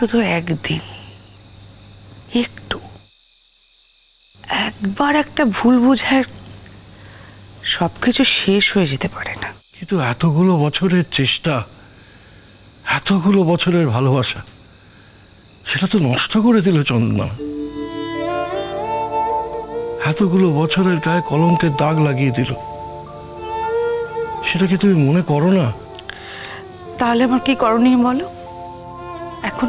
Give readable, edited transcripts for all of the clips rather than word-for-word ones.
শুধু একদিন একটু একবার একটা ভুল বোঝার সবকিছু শেষ হয়ে যেতে পারে না। কিন্তু এতগুলো বছরের চেষ্টা, এতগুলো বছরের ভালোবাসা, সেটা তো নষ্ট করে দিল চন্দনা। এতগুলো বছরের গায়ে কলঙ্কের দাগ লাগিয়ে দিল। সেটা কি তুমি মনে করো না? তাহলে আমার কি করণীয় বলো এখন?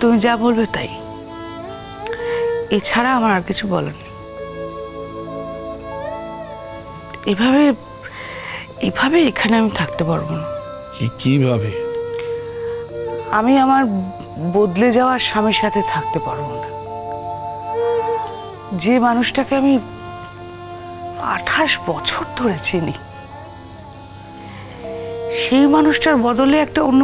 তুমি যা বলবে তাই, এছাড়া আমার আর কিছু বলার নেই। এভাবে এভাবে এখানে আমি থাকতে পারবো না। কিভাবে? আমি আমার বদলে যাওয়ার স্বামীর সাথে থাকতে পারবো না। যে মানুষটাকে আমি 28 বছর ধরে চিনি, সেই মানুষটার বদলে একটা অন্য,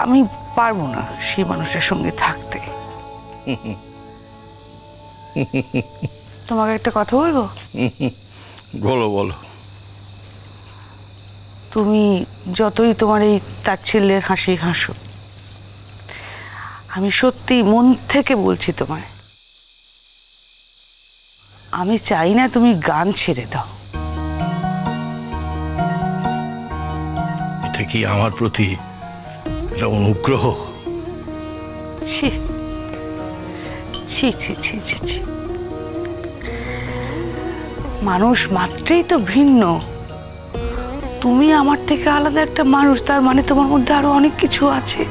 আমি পারবো না সেই মানুষটার সঙ্গে থাকতে। তোমাকে একটা কথা বলবো? বলো বলো। তুমি যতই তোমার এই তাচ্ছিল্যের হাসি হাসো, আমি সত্যি মন থেকে বলছি তোমায়, আমি চাই না তুমি গান ছেড়ে দাও। এটা কি আমার প্রতি এটা অনুগ্রহ? ছি ছি ছি ছি ছি ছি। মানুষ মাত্রেই তো ভিন্ন। তুমি আমার থেকে আলাদা একটা মানুষ, তার মানে তোমার মধ্যে আরো অনেক কিছু আছে।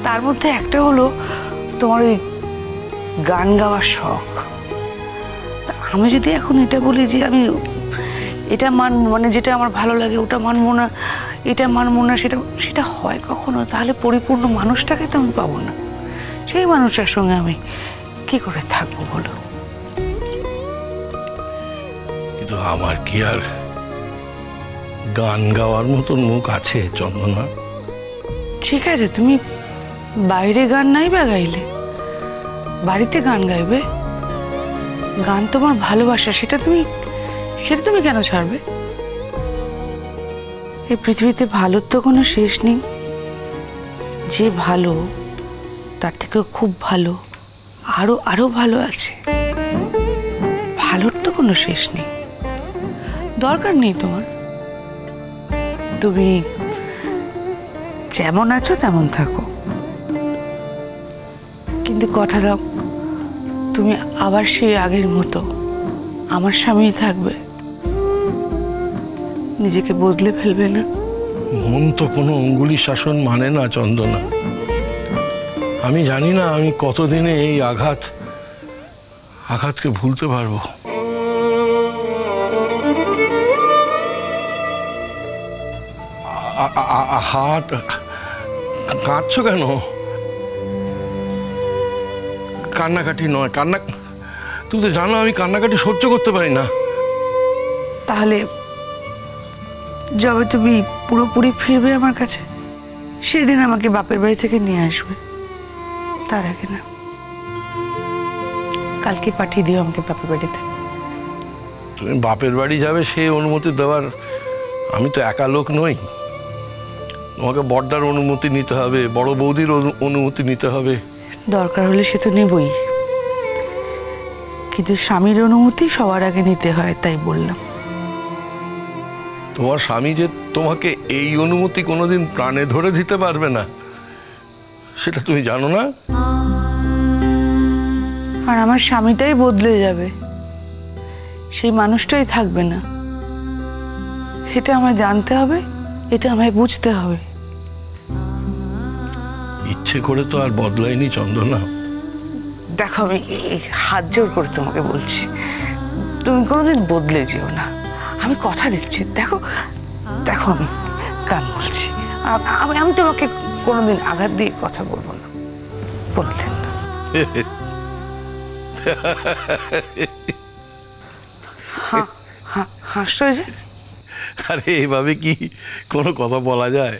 তার মধ্যে একটা হলো তোমার ওই গান গাওয়ার শখ। আমি যদি এখন এটা বলি যে আমি এটা মানে যেটা আমার ভালো লাগে ওটা মানবো না, এটা মানবো না, সেটা হয় কখনো? তাহলে পরিপূর্ণ মানুষটাকে তো আমি পাবো না। সেই মানুষটার সঙ্গে আমি কি করে থাকবো বলো? কিন্তু আমার কি আর গান গাওয়ার মতন মুখ আছে চন্দনা? ঠিক আছে, তুমি বাইরে গান নাই বা গাইলে, বাড়িতে গান গাইবে। গান তোমার ভালোবাসা, সেটা তুমি কেন ছাড়বে? এই পৃথিবীতে ভালোর তো কোনো শেষ নেই। যে ভালো তার থেকেও খুব ভালো আরো আরো ভালো আছে। ভালোর তো কোনো শেষ নেই, দরকার নেই তোমার। তুমি যেমন আছো তেমন থাকো, কিন্তু কথা দাও তুমি আবার সেই আগের মতো আমার স্বামী থাকবে, নিজেকে বদলে ফেলবে না। মন তো কোনো অঙ্গুলি শাসন মানে না চন্দনা। আমি জানি না আমি কতদিনে এই আঘাতকে ভুলতে পারবো। হাত কাঁদছো কেন? কান্নাকাটি নয়, তুমি তো জানো আমি কান্নাকাটি সহ্য করতে পারি না। তাহলে যবে তুমি পুরোপুরি ফিরবে আমার কাছে, সেদিন আমাকে বাপের বাড়ি থেকে নিয়ে আসবে। তার আগে না, কালকে পাঠিয়ে দিও আমাকে বাপের বাড়িতে। তুমি বাপের বাড়ি যাবে সেই অনুমতি দেওয়ার আমি তো একা লোক নই। তোমাকে বড়দার অনুমতি নিতে হবে, বড় বৌদির অনুমতি নিতে হবে। দরকার হলে সে তো নেবই, কিন্তু স্বামীর অনুমতি সবার আগে নিতে হয়, তাই বললাম। তোমার স্বামী যে তোমাকে এই অনুমতি কোনোদিন প্রাণে ধরে দিতে পারবে না, সেটা তুমি জানো না? আর আমার স্বামীটাই বদলে যাবে, সেই মানুষটাই থাকবে না। এটা আমায় জানতে হবে, এটা আমায় বুঝতে হবে। ইচ্ছে করে তো আর বদলায়নি চন্দনা। দেখো, আমি হাত জোর করে তোমাকে বলছি, তুমি কোনোদিন বদলে যেও না। আমি কথা দিচ্ছি। দেখো দেখো, আমি গান বলছি, আমি তোমাকে কোনোদিন আঘাত দিয়ে কথা বলবো না, কোনোদিন না। হাসছো যে? আরে এইভাবে কি কোনো কথা বলা যায়?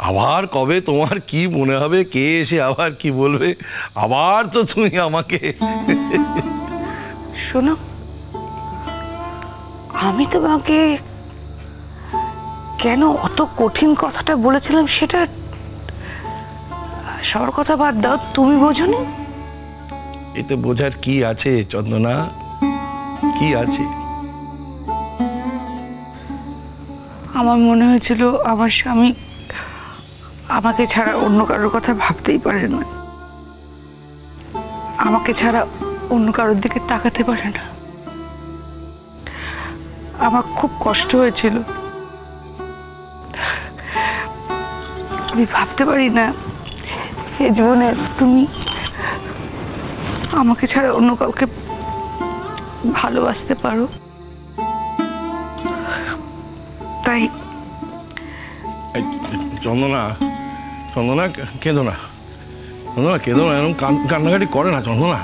আবার কবে তোমার কি মনে হবে, কে এসে আবার কি বলবে, আবার তো তুমি আমাকে। শোনো, আমি তোমাকে কেন অত কঠিন কথাটা বলেছিলাম সেটা সবার কথা বাদ দাও, তুমি বোঝোনি? এতে বোঝার কি আছে চন্দনা, কি আছে? আমার মনে হয়েছিল আমার স্বামী আমাকে ছাড়া অন্য কারোর কথা ভাবতেই পারে না, আমাকে ছাড়া অন্য কারোর দিকে তাকাতে পারে না। আমার খুব কষ্ট হয়েছিল। আমি ভাবতে পারি না এই জীবনে তুমি আমাকে ছাড়া অন্য কাউকে ভালোবাসতে পারো। তাই চন্দনা, চন্দনা কেঁদো না, চন্দনা কেঁদো না, এরকম কান্নাকাটি করে না চন্দনা।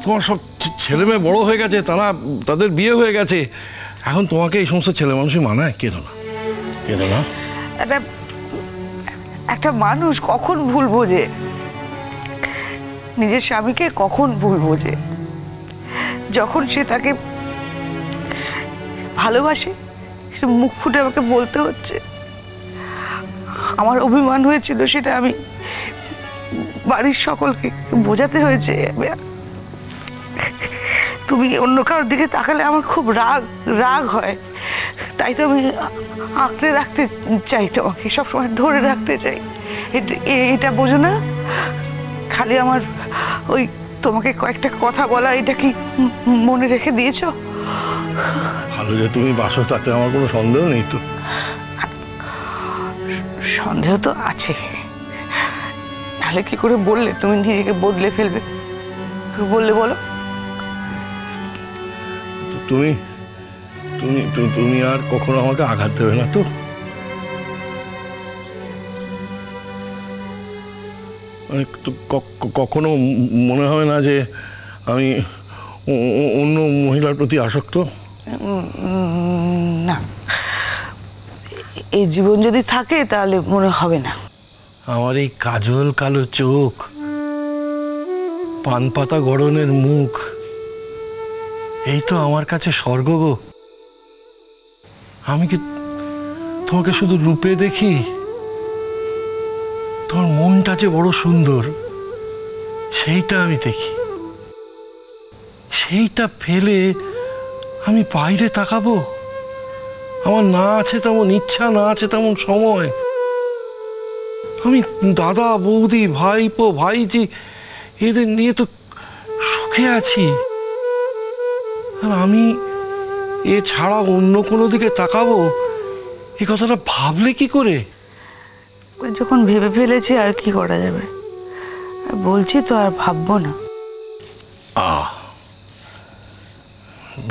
তোমার সব ছেলে মেয়ে বড় হয়ে গেছে, তাদের বিয়ে হয়ে গেছে, এখন তোমাকে এই সমস্ত ছেলে মানুষই মানায়? কেঁদো না, কেঁদো না। একটা মানুষ কখন ভুল বোঝে, নিজের স্বামীকে কখন ভুল বোঝে? যখন সে তাকে ভালোবাসে মুখ ফুটে আমাকে বলতে হচ্ছে। আমার অভিমান হয়েছিল, সেটা আমি বাড়ির সকলকে বোঝাতে হয়েছে। তুমি অন্য কারোর দিকে তাকালে আমার খুব রাগ হয়, তাই তো আমি আঁকড়ে রাখতে চাই, তোমাকে সবসময় ধরে রাখতে চাই। এটা বোঝো না? খালি আমার ওই তোমাকে কয়েকটা কথা বলা, এটা কি মনে রেখে দিয়েছো? ভালো যে তুমি বাসো, তাতে আমার কোনো সন্দেহ নেই। তো সন্দেহ তো আছে, নাহলে কি করে বললে তুমি নিজেকে বদলে ফেলবে? বললে বলো। তুমি তুমি তুমি আর কখনো আমাকে আঘাত দেবে না তো? মানে কখনো মনে হবে না যে আমি অন্য মহিলার প্রতি আসক্ত? না, এই জীবন যদি থাকে তাহলে মনে হবে না। আমার এই কাজল কালো চোখ, পান পাতা গড়নের মুখ, এই তো আমার কাছে স্বর্গ গো। আমি কি তোমাকে শুধু রূপে দেখি? তোমার মনটা যে বড় সুন্দর সেইটা আমি দেখি। সেইটা ফেলে আমি বাইরে তাকাবো? আমার না আছে তেমন ইচ্ছা, না আছে তেমন সময়। আমি দাদা বৌদি ভাইপো ভাইজি এদের নিয়ে তো সুখে আছি, আর আমি এ ছাড়া অন্য কোনো দিকে তাকাবো এই কথাটা ভাবলে কি করে? যখন ভেবে ফেলেছি আর কি করা যাবে, বলছি তো আর ভাববো না।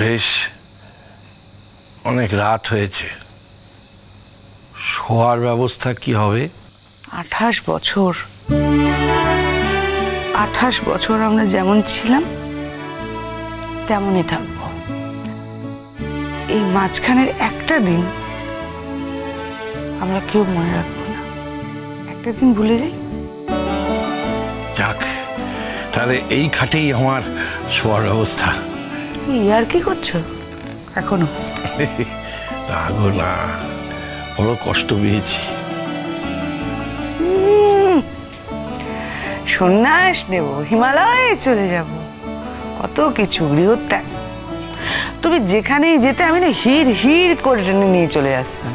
বেশ, অনেক রাত হয়েছে, শোয়ার ব্যবস্থা কি হবে? 28 বছর, 28 বছর আমরা যেমন ছিলাম তেমনই থাকবো। এই মাঝখানের একটা দিন আমরা কেউ মনে রাখবো না, একটা দিন ভুলে যাই। যাক, তাহলে এই খাটেই আমার শোয়ার ব্যবস্থা। আর কি করছো এখনো? রাগো না, বড় কষ্ট পেয়েছি। সন্ন্যাস নেব, হিমালয়ে চলে যাব, কত কিছু গৃহত্যাগ। তুমি যেখানেই যেতে আমি না হির হির করে টেনে নিয়ে চলে আসতাম।